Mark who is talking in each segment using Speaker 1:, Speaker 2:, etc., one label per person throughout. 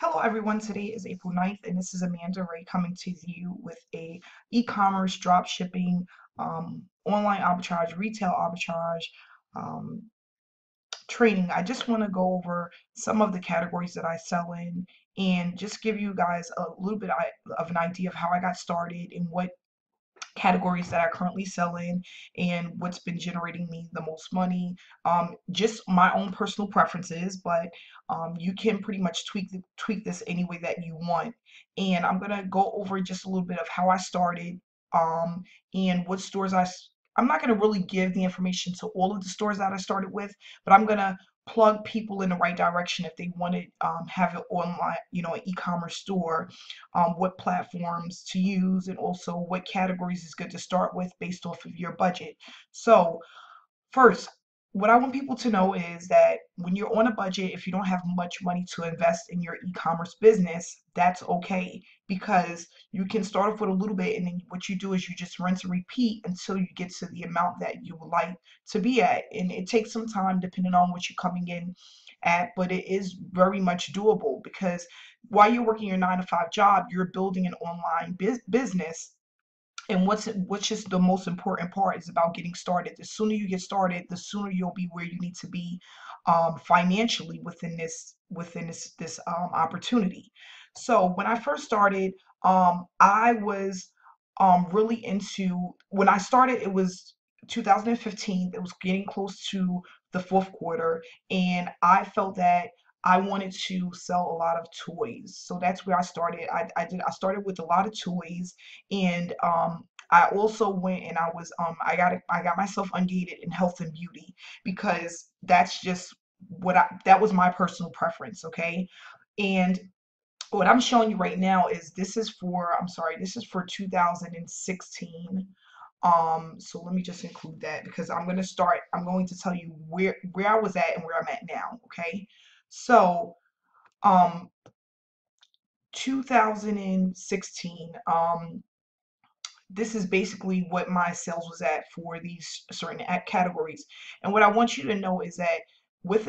Speaker 1: Hello everyone, today is April 9th and this is Amanda Ray coming to you with a e-commerce drop shipping, online arbitrage, retail arbitrage training. I just want to go over some of the categories that I sell in and just give you guys a little bit of an idea of how I got started and what categories that I currently sell in and what's been generating me the most money. Just my own personal preferences, but you can pretty much tweak this any way that you want. And I'm gonna go over just a little bit of how I started and what stores I'm not gonna really give the information to all of the stores that I started with, but I'm gonna plug people in the right direction if they want to have it online, an e-commerce store, what platforms to use, and also what categories is good to start with based off of your budget. So first, what I want people to know is that when you're on a budget, if you don't have much money to invest in your e-commerce business, that's okay, because you can start off with a little bit, and then what you do is you just rinse and repeat until you get to the amount that you would like to be at. And it takes some time depending on what you're coming in at, but it is very much doable, because while you're working your 9 to 5 job, you're building an online business. And what's just the most important part is about getting started. The sooner you get started, the sooner you'll be where you need to be financially within this opportunity. So when I first started, I was really into, when I started, it was 2015. It was getting close to the fourth quarter, and I felt that I wanted to sell a lot of toys. So that's where I started. I started with a lot of toys, and I also went and I got myself ungated in health and beauty, because that's just that was my personal preference, okay? And what I'm showing you right now is, this is for 2016. So let me just include that, because I'm going to tell you where I was at and where I'm at now, okay? So, um 2016, this is basically what my sales was at for these certain categories. And what I want you to know is that with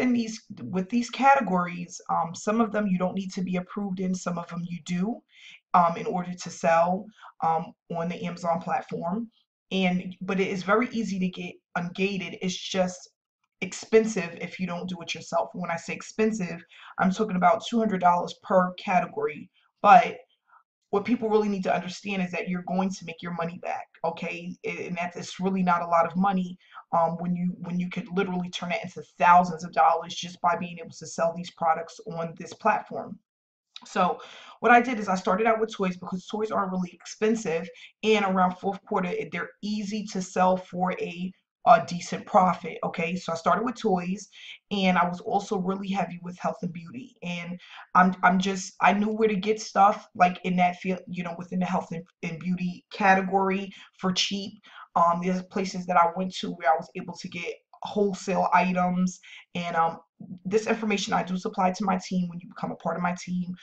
Speaker 1: these categories, some of them you don't need to be approved in, some of them you do, in order to sell on the Amazon platform. But it is very easy to get ungated. It's just expensive if you don't do it yourself. When I say expensive, I'm talking about $200 per category. But what people really need to understand is that you're going to make your money back, okay? And that it's really not a lot of money, when you could literally turn it into thousands of dollars just by being able to sell these products on this platform. So what I did is I started out with toys, because toys aren't really expensive, and around fourth quarter they're easy to sell for a decent profit. Okay, so I started with toys, and I was also really heavy with health and beauty, and I knew where to get stuff like in that field, within the health and beauty category for cheap. There's places that I went to where I was able to get wholesale items, and this information I do supply to my team when you become a part of my team.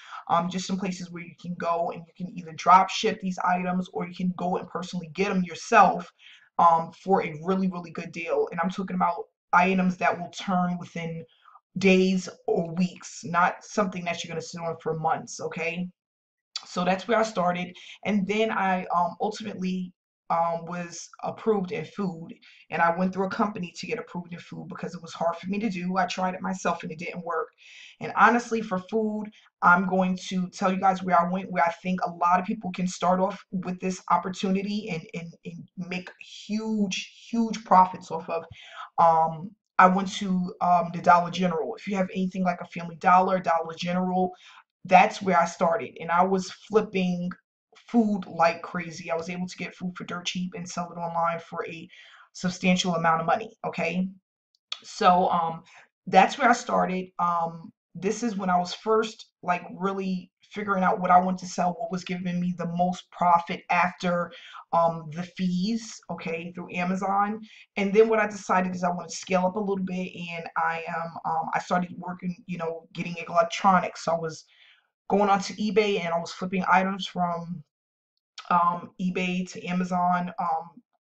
Speaker 1: Just some places where you can go and you can either drop ship these items, or you can go and personally get them yourself, for a really, really good deal. And I'm talking about items that will turn within days or weeks, not something that you're going to sit on for months, okay? So that's where I started. And then I ultimately was approved in food. And I went through a company to get approved in food, because it was hard for me to do. I tried it myself and it didn't work. And honestly, for food, I'm going to tell you guys where I went, where I think a lot of people can start off with this opportunity and make huge, huge profits off of. I went to the Dollar General. If you have anything like a Family Dollar, Dollar General, that's where I started. And I was flipping food like crazy. I was able to get food for dirt cheap and sell it online for a substantial amount of money. Okay. So that's where I started. This is when I was first like really figuring out what I wanted to sell, what was giving me the most profit after the fees, okay, through Amazon. And then what I decided is I want to scale up a little bit, and I started working, getting electronics. So I was going onto eBay, and I was flipping items from eBay to Amazon,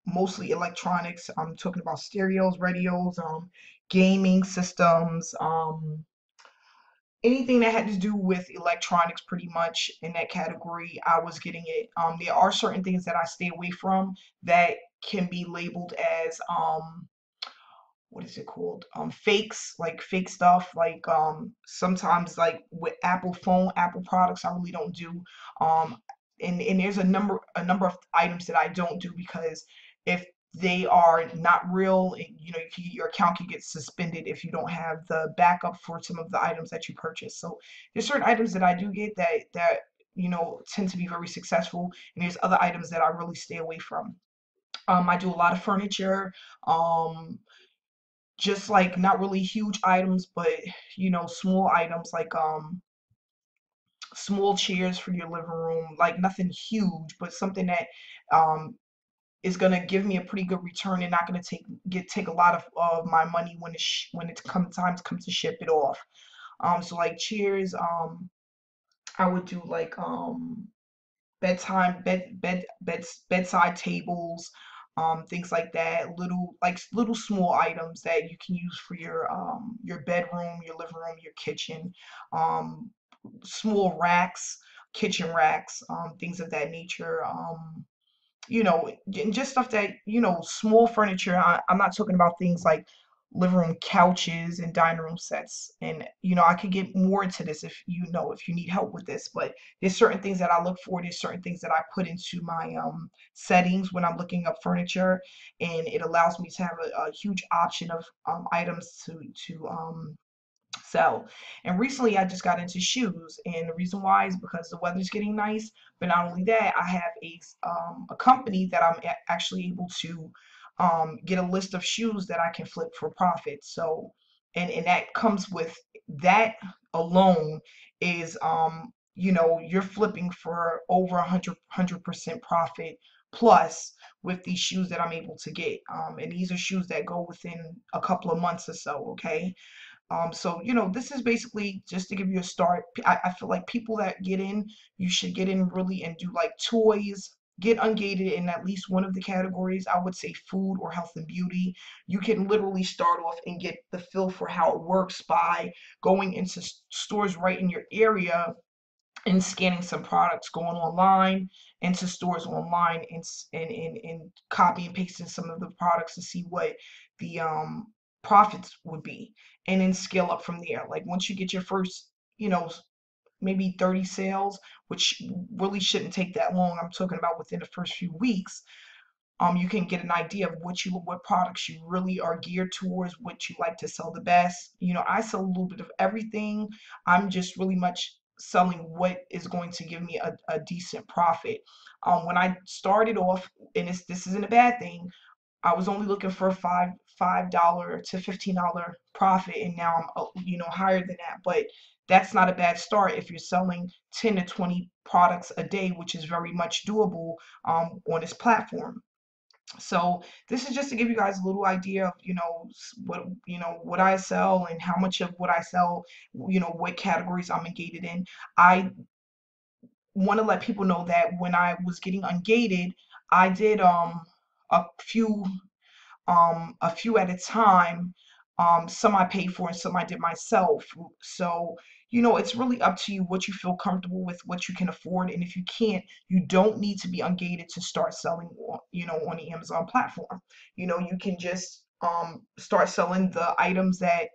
Speaker 1: mostly electronics. I'm talking about stereos, radios, gaming systems, anything that had to do with electronics, pretty much in that category, I was getting it. There are certain things that I stay away from that can be labeled as what is it called, fakes, like fake stuff, like sometimes like with Apple products I really don't do. um and there's a number of items that I don't do, because if they are not real, you know, your account can get suspended if you don't have the backup for some of the items that you purchase. So there's certain items that I do get that you know tend to be very successful, and there's other items that I really stay away from. I do a lot of furniture, um just like not really huge items, but you know, small items like small chairs for your living room, like nothing huge, but something that um is gonna give me a pretty good return and not gonna take a lot of my money when it comes time to come to ship it off. So like chairs, I would do like bedside tables, things like that, little small items that you can use for your bedroom, your living room, your kitchen, um small racks, kitchen racks, things of that nature. You know, and just stuff that, you know, small furniture. I'm not talking about things like living room couches and dining room sets. And, you know, I could get more into this if you know, if you need help with this, but there's certain things that I look for. There's certain things that I put into my settings when I'm looking up furniture, and it allows me to have a huge option of items to sell. And recently I just got into shoes, and the reason why is because the weather's getting nice. But not only that, I have a company that I'm actually able to get a list of shoes that I can flip for profit. So and that comes with that alone is you know, you're flipping for over 100% profit plus with these shoes that I'm able to get. And these are shoes that go within a couple of months or so, okay? So, you know, this is basically just to give you a start. I feel like people that get in, you should get in really and do like toys, get ungated in at least one of the categories. I would say food or health and beauty. You can literally start off and get the feel for how it works by going into stores right in your area and scanning some products, going online into stores online, and copy and pasting some of the products to see what the profits would be, and then scale up from there. Like once you get your first, you know, maybe 30 sales, which really shouldn't take that long. I'm talking about within the first few weeks. You can get an idea of what products you really are geared towards, what you like to sell the best. You know, I sell a little bit of everything. I'm just really much selling what is going to give me a decent profit. When I started off, and this isn't a bad thing, I was only looking for $5 to $15 profit, and now I'm you know, higher than that. But that's not a bad start if you're selling 10 to 20 products a day, which is very much doable on this platform. So this is just to give you guys a little idea of, you know, what, you know, what I sell and how much of what I sell, you know, what categories I'm engaged in. I want to let people know that when I was getting ungated, I did a few a few at a time. Some I paid for and some I did myself. So, you know, it's really up to you what you feel comfortable with, what you can afford. And if you can't, you don't need to be ungated to start selling, you know, on the Amazon platform. You know, you can just start selling the items that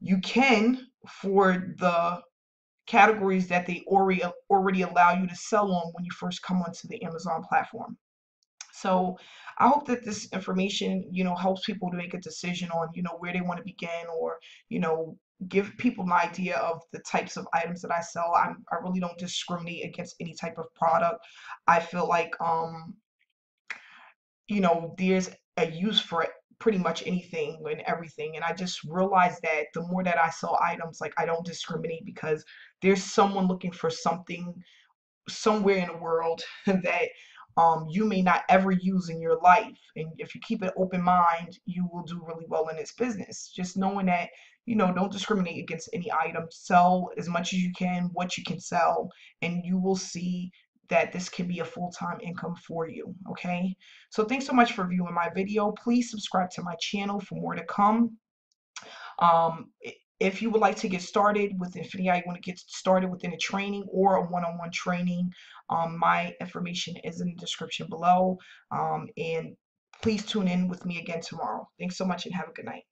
Speaker 1: you can for the categories that they already allow you to sell on when you first come onto the Amazon platform. So I hope that this information, you know, helps people to make a decision on, you know, where they want to begin, or, you know, give people an idea of the types of items that I sell. I really don't discriminate against any type of product. I feel like, you know, there's a use for pretty much anything and everything. And I just realized that the more that I sell items, like I don't discriminate, because there's someone looking for something somewhere in the world that you may not ever use in your life. And if you keep an open mind, you will do really well in this business. Just knowing that, you know, don't discriminate against any item. Sell as much as you can, what you can sell, and you will see that this can be a full-time income for you. Okay. So thanks so much for viewing my video. Please subscribe to my channel for more to come. Um, If you would like to get started with INFINii, you want to get started within a training or a one-on-one training, my information is in the description below. And please tune in with me again tomorrow. Thanks so much and have a good night.